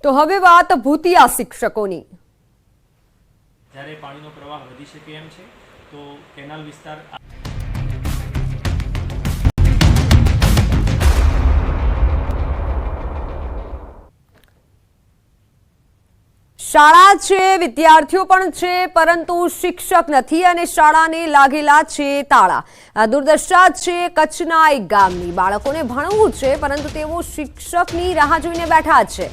તો હવે વાત ભૂતિયા શિક્ષકોની। જ્યારે પાણીનો પ્રવાહ વધી શકે એમ છે તો કેનાલ વિસ્તાર શાળા છે, વિદ્યાર્થીઓ પણ છે, પરંતુ શિક્ષક નથી અને શાળાને લાગેલા છે તાળા। આ દુર્દશા છે કચ્છના એક ગામની। બાળકોને ભણવું છે પરંતુ તેઓ શિક્ષકની રાહ જોઈને બેઠા છે।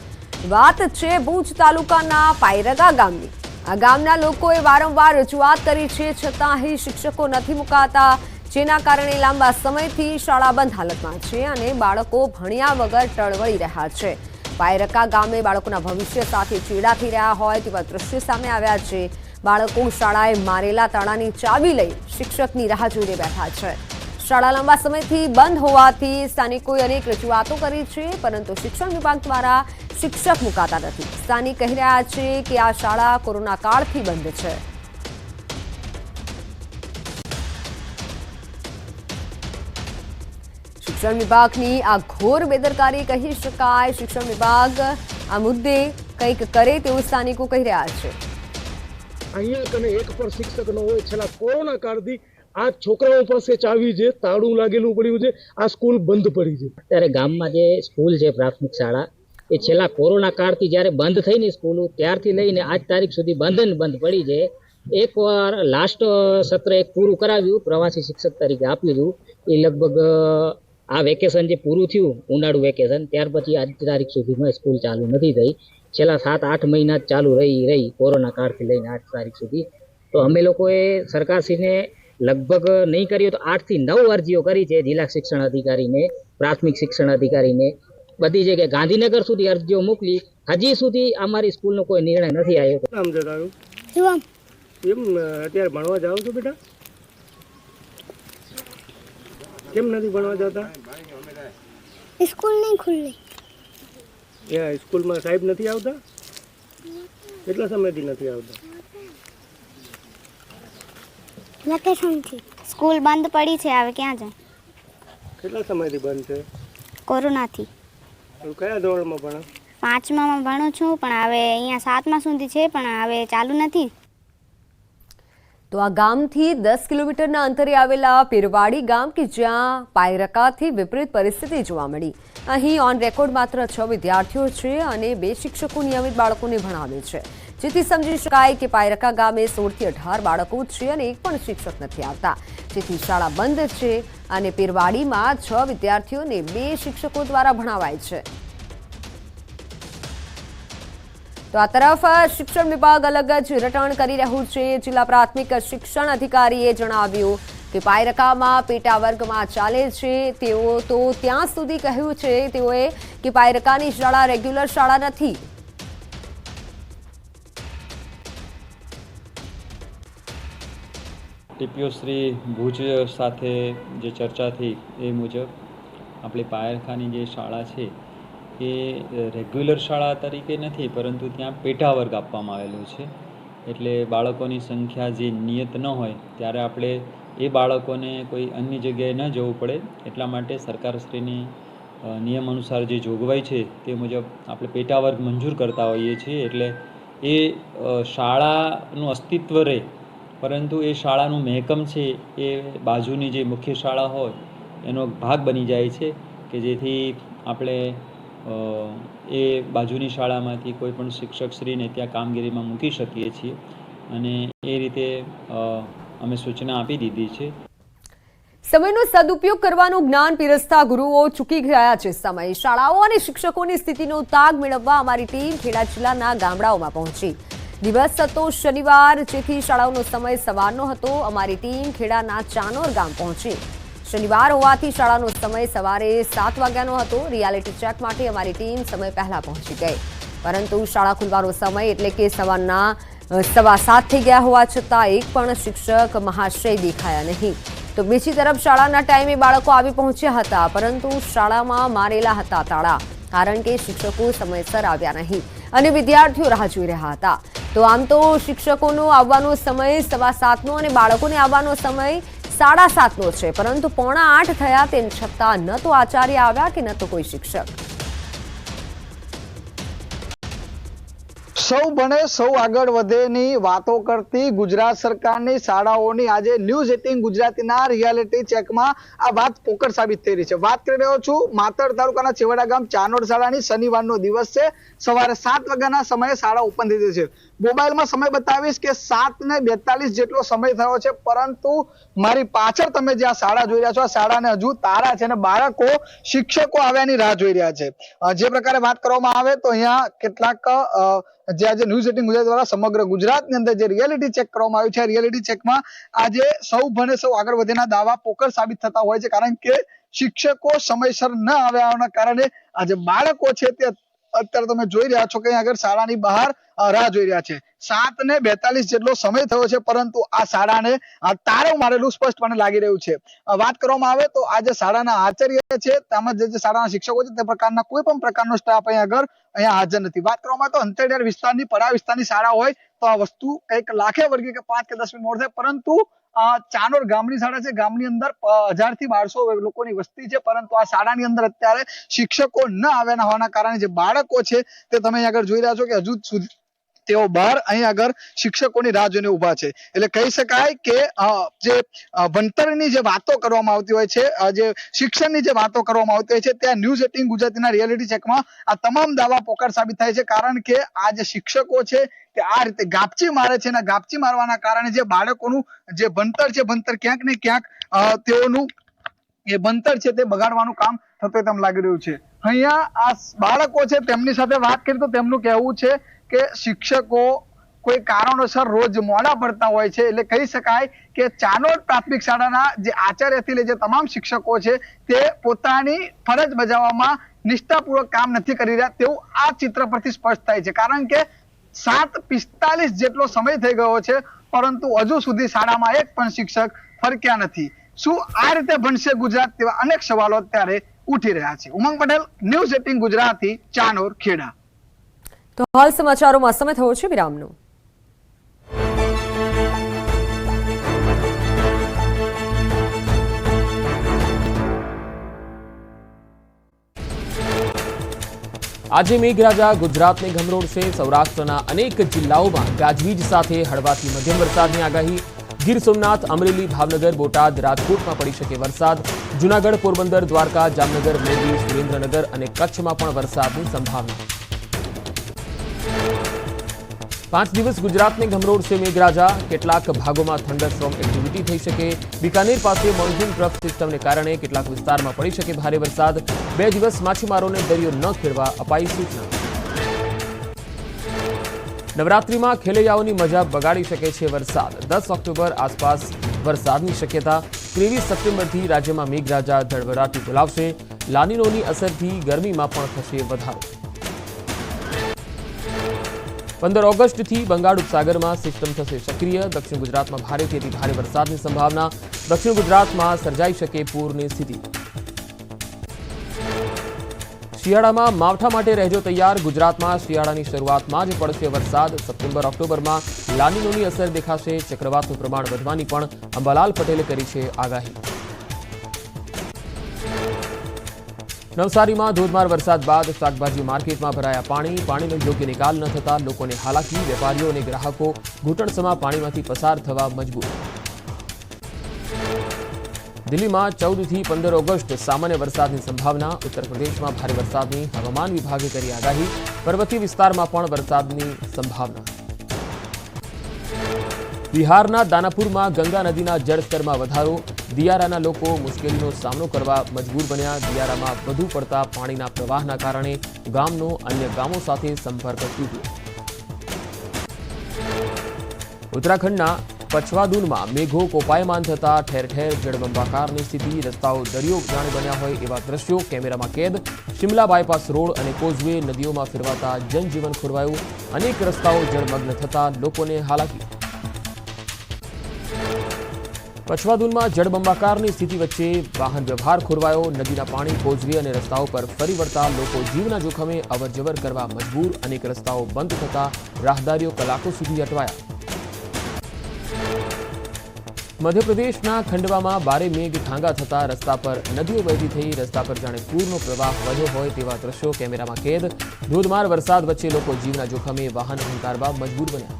વાત છે ભુજ તાલુકાના પાયરગા ગામની। આ ગામના લોકોએ વારંવાર રજૂઆત કરી છે, છતાં અહીં શિક્ષકો નથી મુકાતા, જેના કારણે લાંબા સમયથી શાળા બંધ હાલતમાં છે અને બાળકો ભણ્યા વગર ટળવળી રહ્યા છે। પાયરકા ગામે બાળકોના ભવિષ્ય સાથે ચેડા થઈ રહ્યા હોય તેવા દ્રશ્યો સામે આવ્યા છે। બાળકો શાળાએ મારેલા તાળાની ચાવી લઈ શિક્ષકની રાહ જોઈને બેઠા છે। શાળા લાંબા સમયથી બંધ હોવાથી સ્થાનિકોએ અનેક રજૂઆતો કરી છે, પરંતુ શિક્ષણ વિભાગ દ્વારા શિક્ષક મુકાતા નથી। સ્થાનિક કહી રહ્યા છે કે આ શાળા કોરોના કાળથી બંધ છે। શિક્ષણ વિભાગની આ ઘોર બેદરકારી કહી શકાય। શિક્ષણ વિભાગ આ મુદ્દે કંઈક કરે તેવું સ્થાનિકો કહી રહ્યા છે। અહીંયા કને એક પણ શિક્ષક ન હોય। છેલ્લા કોરોના કાળથી આ છોકરાઓ પાસે ચાવી છે, તાળું લાગેલું પડ્યું છે, આ સ્કૂલ બંધ પડી છે। અત્યારે ગામમાં જે સ્કૂલ છે પ્રાથમિક શાળા એ છેલ્લા કોરોના કાળથી જ્યારે બંધ થઈ ને સ્કૂલો ત્યારથી લઈને આજ તારીખ સુધી બંધ પડી છે। એકવાર લાસ્ટ સત્ર એક પૂરું કરાવ્યું, પ્રવાસી શિક્ષક તરીકે આપ્યું હતું। એ લગભગ આ વેકેશન જે પૂરું થયું ઉનાળુ વેકેશન ત્યાર પછી આજ તારીખ સુધીમાં સ્કૂલ ચાલુ નથી થઈ। છેલ્લા 7-8 મહિના જ ચાલુ રહી કોરોના કાળથી લઈને આજ તારીખ સુધી। તો અમે લોકોએ સરકારશ્રીને લગભગ નહીં કર્યો તો 8 થી 9 અરજીઓ કરી છે, જિલ્લા શિક્ષણ અધિકારીને, પ્રાથમિક શિક્ષણ અધિકારીને, બધી જગ્યાએ ગાંધીનગર સુધી અરજીઓ મોકલી। હજી સુધી અમારી સ્કૂલનો કોઈ નિર્ણય નથી આવ્યો। નામ જણાવ્યું એમ અત્યારે ભણવા જાઓ છો બેટા? કેમ નથી ભણવા જતા? स्कूल नहीं खुल रही। સ્કૂલમાં સાહેબ નથી આવતા? કેટલા સમયથી નથી આવતા? वेकेशन थी, स्कूल बंद पड़ी है। હવે ક્યાં જાય? કેટલા સમયથી બંધ છે? કોરોનાથી। કયા ધોરણમાં ભણો? 5મામાં ભણું છું, પણ હવે અહીંયા 7મા સુધી છે, પણ હવે ચાલુ નથી। તો આ ગામથી 10 કિલોમીટરના અંતરે આવેલા પીરવાડી ગામ કે જ્યાં પાયરકાથી વિપરીત પરિસ્થિતિ જોવા મળી। અહીં ઓન રેકોર્ડ માત્ર 6 વિદ્યાર્થીઓ છે અને 2 શિક્ષકો નિયમિત બાળકોને ભણાવે છે, જેથી સમજી શકાય કે પાયરકા ગામે 16 થી 18 બાળકો છે અને એક પણ શિક્ષક નથી આવતા, જેથી શાળા બંધ છે અને પીરવાડીમાં 6 વિદ્યાર્થીઓને 2 શિક્ષકો દ્વારા ભણાવાય છે। તો આ તરફ શિક્ષણ વિભાગ અલગ જ રટણ કરી રહ્યું છે। જિલ્લા પ્રાથમિક શિક્ષણ અધિકારીએ જણાવ્યું કે પાયરકામાં પેટા વર્ગમાં ચાલે છે। તેઓ તો ત્યાં સુધી કહ્યું છે તેઓએ કે પાયરકાની શાળા રેગ્યુલર શાળા નથી। ટીપીઓ શ્રી ભુજ સાથે જે ચર્ચા થઈ એ મુજબ આપણી પાયરખાની જે શાળા છે એ રેગ્યુલર શાળા તરીકે નથી, પરંતુ ત્યાં પેટા વર્ગ આપવામાં આવેલો છે। એટલે બાળકોની સંખ્યા જે નિયત ન હોય ત્યારે આપણે એ બાળકોને કોઈ અન્ય જગ્યાએ ન જવું પડે, એટલા માટે સરકારશ્રીની નિયમ અનુસાર જે જોગવાઈ છે તે મુજબ આપણે પેટા વર્ગ મંજૂર કરતા હોઈએ છીએ। એટલે એ શાળાનું અસ્તિત્વ રહે, પરંતુ એ શાળાનું મહેકમ છે એ બાજુની જે મુખ્ય શાળા હોય એનો ભાગ બની જાય છે, કે જેથી આપણે એ બાજુની શાળામાંથી કોઈ પણ શિક્ષકશ્રીને ત્યાં કામગીરીમાં મૂકી શકીએ છીએ અને એ રીતે અમે સૂચના આપી દીધી છે। સમયનો સદુપયોગ કરવાનું જ્ઞાન પીરસતા ગુરુઓ ચૂકી ગયા છે સમય। શાળાઓ અને શિક્ષકોની સ્થિતિનો તાગ મેળવવા અમારી ટીમ ખેડા જિલ્લાના ગામડાઓમાં પહોંચી। દિવસ હતો શનિવાર, જેથી શાળાઓનો સમય સવારનો હતો। અમારી ટીમ ખેડાના ચાનોર ગામ પહોંચી। શનિવાર હોવાથી શાળાનો સમય સવારે 7 વાગ્યાનો હતો। રિયાલિટી ચેક માટે અમારી ટીમ સમય પહેલા પહોંચી ગઈ, પરંતુ શાળા ખુલવાનો સમય એટલે કે સવારના 7:15 થઈ ગયા હોવા છતાં એક પણ શિક્ષક મહાશય દેખાયા નહીં। તો બીજી તરફ શાળાના ટાઈમે બાળકો આવી પહોંચ્યા હતા, પરંતુ શાળામાં મારેલા હતા તાળા, કારણ કે શિક્ષકો સમયસર આવ્યા નહીં અને વિદ્યાર્થીઓ રાહ જોઈ રહ્યા હતા। તો આમ તો શિક્ષકોનો આવવાનો સમય 7:15નો અને બાળકોને આવવાનો સમય 7:30નો છે, પરંતુ 7:45 થયા તેમ છતાં ન તો આચાર્ય આવ્યા કે ન તો કોઈ શિક્ષક। સૌ ભણે સૌ આગળ વધેની વાતો કરતી ગુજરાત સરકારની શાળાઓની આજે ન્યૂઝ 18 ગુજરાતીના રિયાલિટી ચેકમાં આ વાત પોકળ સાબિત થઈ રહી છે. વાત કરી રહ્યો છું માતર તાલુકાના છેવાડા ગામ ચાનોડ શાળાની. શનિવારનો દિવસ છે. સવારે 7 વાગ્યાના સમયે શાળા ઓપન થઈ છે. મોબાઈલમાં સમય બતાવીશ કે 7:42 જેટલો સમય થયો છે, પરંતુ મારી પાછળ તમે જે આ શાળા જોઈ રહ્યા છો, આ શાળાને હજુ તારા છે અને બાળકો શિક્ષકો આવ્યાની રાહ જોઈ રહ્યા છે. જે પ્રકારે વાત કરવામાં આવે તો અહીંયા કેટલાક જે આજે ન્યૂઝ 18 ગુજરાત દ્વારા સમગ્ર ગુજરાતની અંદર જે રિયાલિટી ચેક કરવામાં આવ્યું છે, રિયાલિટી ચેકમાં આજે સૌ ભણે સૌ આગળ વધેના દાવા પોકળ સાબિત થતા હોય છે, કારણ કે શિક્ષકો સમયસર ન આવ્યાના કારણે આજે બાળકો છે તે અત્યારે તમે જોઈ રહ્યા છો કે આગળ શાળાની બહાર રાહ જોઈ રહ્યા છે. 7:42 જેટલો સમય થયો છે, પરંતુ આ શાળાને તાળું મારેલું સ્પષ્ટપણે લાગી રહ્યું છે. વાત કરવામાં આવે તો આજે શાળાના આચાર્ય છે તેમજ જે શાળાના શિક્ષકો છે તે પ્રકારના કોઈ પણ પ્રકારનો સ્ટાફ અહીંયા હાજર નથી. વાત કરવામાં આવે તો અંતરિયાળ વિસ્તારની પરા વિસ્તારની શાળા હોય તો આ વસ્તુ કંઈક લાખે વર્ગે કે 5 કે 10 મિનિટ મોડ થાય, પરંતુ ચાનોડ ગામની શાળા છે. ગામની અંદર 1000 થી 1200 લોકોની વસ્તી છે, પરંતુ આ શાળાની અંદર અત્યારે શિક્ષકો ન આવ્યાના હોવાના કારણે જે બાળકો છે તે તમે અહીં આગળ જોઈ રહ્યા છો કે હજુ સુધી તેઓ બહાર અહીં આગળ શિક્ષકોની રાહ જોઈને ઉભા છે. એટલે કહી શકાય કે જે ભણતરની જે વાતો કરવામાં આવતી હોય છે, જે શિક્ષણની જે વાતો કરવામાં આવતી હોય છે, ત્યાં ન્યૂઝ 18 ગુજરાતીના રિયાલિટી ચેકમાં આ તમામ દાવા પોકળ સાબિત થાય છે, કારણ કે આ જે શિક્ષકો છે તે આ રીતે ગાપચી મારે છે અને ગાપચી મારવાના કારણે જે બાળકોનું જે ભણતર છે, ભણતર ક્યાંક ને ક્યાંક તેઓનું એ ભણતર છે તે બગાડવાનું કામ થતું તેમ લાગી રહ્યું છે. અહીંયા આ બાળકો છે તેમની સાથે વાત કરી તો તેમનું કહેવું છે કે શિક્ષકો કોઈ કારણોસર રોજ મોડા પડતા હોય છે. એટલે કહી શકાય કે ચાનોડ પ્રાથમિક શાળાના જે આચાર્યથી લઈ જે તમામ શિક્ષકો છે તે પોતાની ફરજ બજાવવામાં નિષ્ઠાપૂર્વક કામ નથી કરી રહ્યા તેવું આ ચિત્ર પરથી સ્પષ્ટ થાય છે, કારણ કે 7:45 જેટલો સમય થઈ ગયો છે, પરંતુ હજુ સુધી શાળામાં એક પણ શિક્ષક ફરક્યા નથી. શું આ રીતે ભણશે ગુજરાત? તેવા અનેક સવાલો અત્યારે ઉઠી રહ્યા છે. ઉમંગ પટેલ, ન્યૂઝ 18 ગુજરાતી, ચાનોર, ખેડા. તો હાલ સમાચારોમાં સમય થયો છે વિરામનો. આજે મેઘરાજા ગુજરાતને ગમરોડશે. સૌરાષ્ટ્રના અનેક જિલ્લાઓમાં ગાજવીજ સાથે હળવાથી મધ્યમ વરસાદની આગાહી. ગીર સોમનાથ, અમરેલી, ભાવનગર, બોટાદ, રાજકોટમાં પડી શકે વરસાદ. જૂનાગઢ, પોરબંદર, દ્વારકા, જામનગર, મોરબી, સુરેન્દ્રનગર અને કચ્છમાં પણ વરસાદની સંભાવના. 5 દિવસ ગુજરાતને ગમરોડશે મેઘરાજા. કેટલાક ભાગોમાં થંડરસ્ટોર્મ એક્ટિવિટી થઈ શકે. બિકાનેર પાસે મોન્સૂન ટ્રફ સિસ્ટમને કારણે કેટલાક વિસ્તારમાં પડી શકે ભારે વરસાદ. 2 દિવસ માછીમારોને દરિયો ન ખેડવા અપાઈ સૂચના. નવરાત્રીમાં ખેલૈયાઓની મજા બગાડી શકે છે વરસાદ. 10 ઓક્ટોબર આસપાસ વરસાદની શક્યતા. 23 સપ્ટેમ્બરથી રાજ્યમાં મેઘરાજા ધડબડાટી બોલાવશે. લાનીનોની અસરથી ગરમીમાં પણ થશે વધારો. 15 ઓગસ્ટથી બંગાળ ઉપસાગરમાં સિસ્ટમ થશે સક્રિય. દક્ષિણ ગુજરાતમાં ભારેથી અતિ ભારે વરસાદની સંભાવના. દક્ષિણ ગુજરાતમાં સર્જાઈ શકે પૂરની સ્થિતિ. શિયાળામાં માવઠા માટે રહેજો તૈયાર. ગુજરાતમાં શિયાળાની શરૂઆતમાં જ પડશે વરસાદ. સપ્ટેમ્બર ઓક્ટોબરમાં લાનીનોની અસર દેખાશે. ચક્રવાતનું પ્રમાણ વધવાની પણ અંબાલાલ પટેલે કરી છે આગાહી. નવસારીમાં ધોધમાર વરસાદ બાદ શાકભાજી માર્કેટમાં ભરાયા પાણી. પાણીનો યોગ્ય નિકાલ ન થતા લોકોને હાલાકી. વેપારીઓ અને ગ્રાહકો ઘૂંટણસમા પાણીમાંથી પસાર થવા મજબૂર. દિલ્હીમાં 14થી 15 ઓગસ્ટ સામાન્ય વરસાદની સંભાવના. ઉત્તર પ્રદેશમાં ભારે વરસાદની હવામાન વિભાગે કરી આગાહી. પર્વતીય વિસ્તારમાં પણ વરસાદની સંભાવના. બિહારના દાનાપુરમાં ગંગા નદીના જળસ્તરમાં વધારો. દિયારાના લોકો મુશ્કેલીનો સામનો કરવા મજબૂર બન્યા. દિયારામાં વધુ પડતા પાણીના પ્રવાહના કારણે ગામનો અન્ય ગામો સાથે સંપર્ક તૂટ્યો. ઉત્તરાખંડના પછવાદુનમાં મેઘો કોપાયમાન થતા ઠેર ઠેર જળબંબાકારની સ્થિતિ. રસ્તાઓ દરિયો જાણે બન્યા હોય એવા દ્રશ્યો કેમેરામાં કેદ. શિમલા બાયપાસ રોડ અને કોઝવે નદીઓમાં ફેરવાતા જનજીવન ખોરવાયું. અનેક રસ્તાઓ જળમગ્ન થતા લોકોને હાલાકી. પછવાદુનમાં જળબંબાકારની સ્થિતિ વચ્ચે વાહન વ્યવહાર ખોરવાયો. નદીના પાણી, કોઝવે અને રસ્તાઓ પર ફરી વળતા લોકો જીવના જોખમે અવરજવર કરવા મજબૂર. અનેક રસ્તાઓ બંધ થતા રાહદારીઓ કલાકો સુધી અટવાયા. મધ્યપ્રદેશના ખંડવામાં ભારે મેઘ ખાંગા થતા રસ્તા પર નદીઓ વહેતી થઈ રસ્તા પર જાણે પૂરનો પ્રવાહ વધ્યો હોય તેવા દ્રશ્યો કેમેરામાં કેદ ધોધમાર વરસાદ વચ્ચે લોકો જીવના જોખમે વાહન હંકારવા મજબૂર બન્યા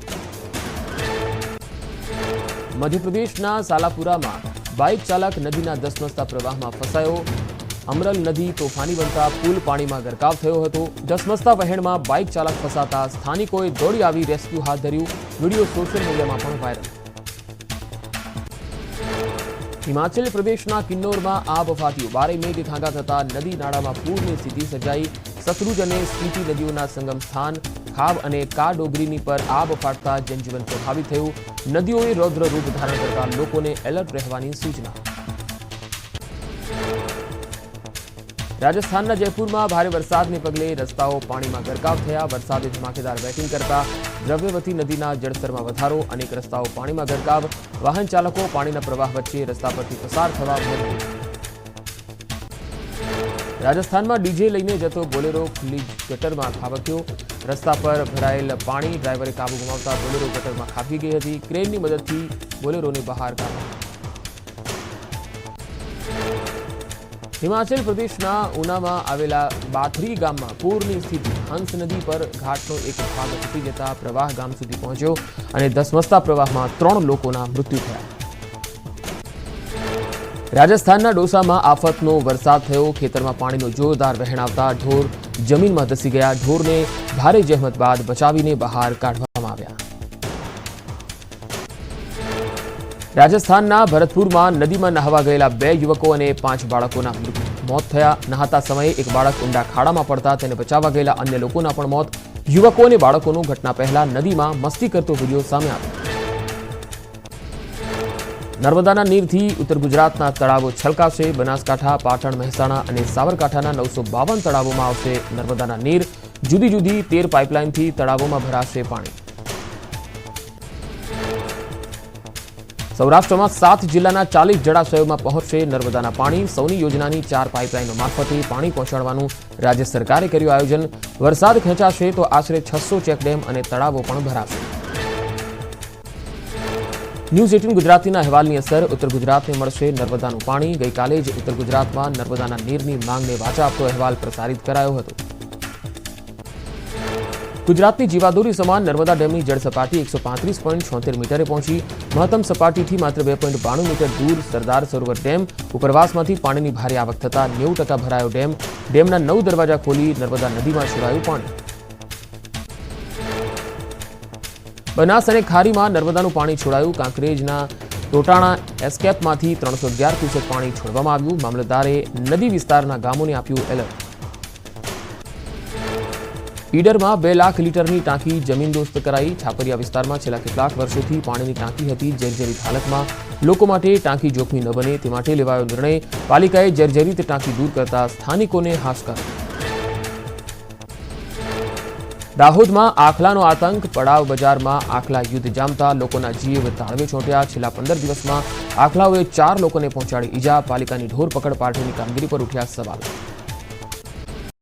મધ્યપ્રદેશના સાલાપુરામાં બાઇક ચાલક નદીના ધસમસતા પ્રવાહમાં ફસાયો અમરલ નદી તોફાની બનતા પુલ પાણીમાં ગરકાવ થયો હતો ધસમસતા વહેણમાં બાઇક ચાલક ફસાતા સ્થાનિકોએ દોડી આવી રેસ્ક્યુ હાથ ધર્યું વિડીયો સોશિયલ મીડિયામાં પણ વાયરલ હિમાચલ પ્રદેશના કિન્નોરમાં આબ ફાટ્યું ભારે મેઘ ખાંગા થતા નદી નાળામાં પૂરની સ્થિતિ સર્જાઈ સતલુજ અને સ્પીતિ નદીઓના સંગમ સ્થાન ખાબ અને કા ડોગરીની પર આબ ફાટતા જનજીવન પ્રભાવિત થયું નદીઓએ રૌદ્ર રૂપ ધારણ કરતા લોકોને એલર્ટ રહેવાની સૂચના રાજસ્થાનના જયપુરમાં ભારે વરસાદને પગલે રસ્તાઓ પાણીમાં ગરકાવ થયા વરસાદે ધમાકેદાર બેટિંગ કરતા દ્રવ્યવતી નદીના જળસ્તરમાં વધારો અનેક રસ્તાઓ પાણીમાં ગરકાવ વાહન ચાલકો પાણીના પ્રવાહ વચ્ચે રસ્તા પરથી પસાર થવા મજબૂર રાજસ્થાનમાં ડીજે લઈને જતો બોલેરો ખુલ્લી ગટરમાં ખાબક્યો રસ્તા પર ભરાયેલ પાણી ડ્રાઈવરે કાબુ ગુમાવતા બોલેરો ગટરમાં ખાબકી ગઈ હતી ક્રેનની મદદથી બોલેરોને બહાર કાઢ્યા હિમાચલ પ્રદેશના ઉનામાં આવેલા બાથરી ગામમાં પૂરની સ્થિતિ હંસ નદી પર ઘાટનો એક ભાગ તૂટી જતા પ્રવાહ ગામ સુધી પહોંચ્યો અને ધસમસતા પ્રવાહમાં 3 લોકોના મૃત્યુ થયા રાજસ્થાનના ડોસામાં આફતનો વરસાદ થયો ખેતરમાં પાણીનો જોરદાર વહેણ આવતા ઢોર જમીનમાં ધસી ગયા ઢોરને ભારે જહેમત બાદ બચાવીને બહાર કાઢવામાં આવ્યા રાજસ્થાનના ભરતપુરમાં નદીમાં નહાવા ગયેલા 2 યુવકો અને 5 બાળકોના મોત થયા નહાતા સમયે એક બાળક ઊંડા ખાડામાં પડતા તેને બચાવવા ગયેલા અન્ય લોકોના પણ મોત યુવકો અને બાળકોનો ઘટના પહેલા નદીમાં મસ્તી કરતો વિડીયો સામે આવ્યો નર્મદાના નીરથી ઉત્તર ગુજરાતના તળાવો છલકાશે બનાસકાંઠા પાટણ મહેસાણા અને સાબરકાંઠાના 952 તળાવોમાં આવશે નર્મદાના નીર જુદી જુદી 13 પાઇપલાઇનથી તળાવોમાં ભરાશે પાણી સૌરાષ્ટ્રમાં 7 જિલ્લાના 40 જળાશયોમાં પહોંચશે નર્મદાના પાણી સૌની યોજનાની 4 પાઇપલાઇનો મારફતે પાણી પહોંચાડવાનું રાજ્ય સરકારે કર્યું આયોજન વરસાદ ખેંચાશે તો આશરે 600 ચેકડેમ અને તળાવો પણ ભરાશે ન્યૂઝ 18 ગુજરાતીના અહેવાલની અસર ઉત્તર ગુજરાતને મળશે નર્મદાનું પાણી ગઈકાલે જ ઉત્તર ગુજરાતમાં નર્મદાના નીરની માંગને વાચા આપતો અહેવાલ પ્રસારિત કરાયો હતો ગુજરાતની જીવાદોરી સમાન નર્મદા ડેમની જળ સપાટી 135.76 મીટરે પહોંચી મહત્તમ સપાટીથી માત્ર 2.92 મીટર દૂર સરદાર સરોવર ડેમ ઉપરવાસમાંથી પાણીની ભારે આવક થતાં 90% ભરાયો ડેમના 9 દરવાજા ખોલી નર્મદા નદીમાં છોડાયું પાણી બનાસ અને ખારીમાં નર્મદાનું પાણી છોડાયું કાંકરેજના ટોટાણા એસ્કેપમાંથી 311 ક્યુસેક પાણી છોડવામાં આવ્યું મામલતદારે નદી વિસ્તારના ગામોને આપ્યું એલર્ટ ઈડરમાં 2 લાખ લીટરની ટાંકી જમીનદોસ્ત કરાઈ છાપરિયા વિસ્તારમાં છેલ્લા કેટલાક વર્ષોથી પાણીની ટાંકી હતી જર્જરિત હાલતમાં લોકો માટે ટાંકી જોખમી ન બને તે માટે લેવાયો નિર્ણય પાલિકાએ જર્જરિત ટાંકી દૂર કરતા સ્થાનિકોને હાશકાર દાહોદમાં આખલાનો આતંક પડાવ બજારમાં આખલા યુદ્ધ જામતા લોકોના જીવ તાળવે ચોંટ્યા છેલ્લા 15 દિવસમાં આખલાઓએ 4 લોકોને પહોંચાડી ઈજા પાલિકાની ઢોર પકડ પાર્ટીની કામગીરી પર ઉઠ્યા સવાલ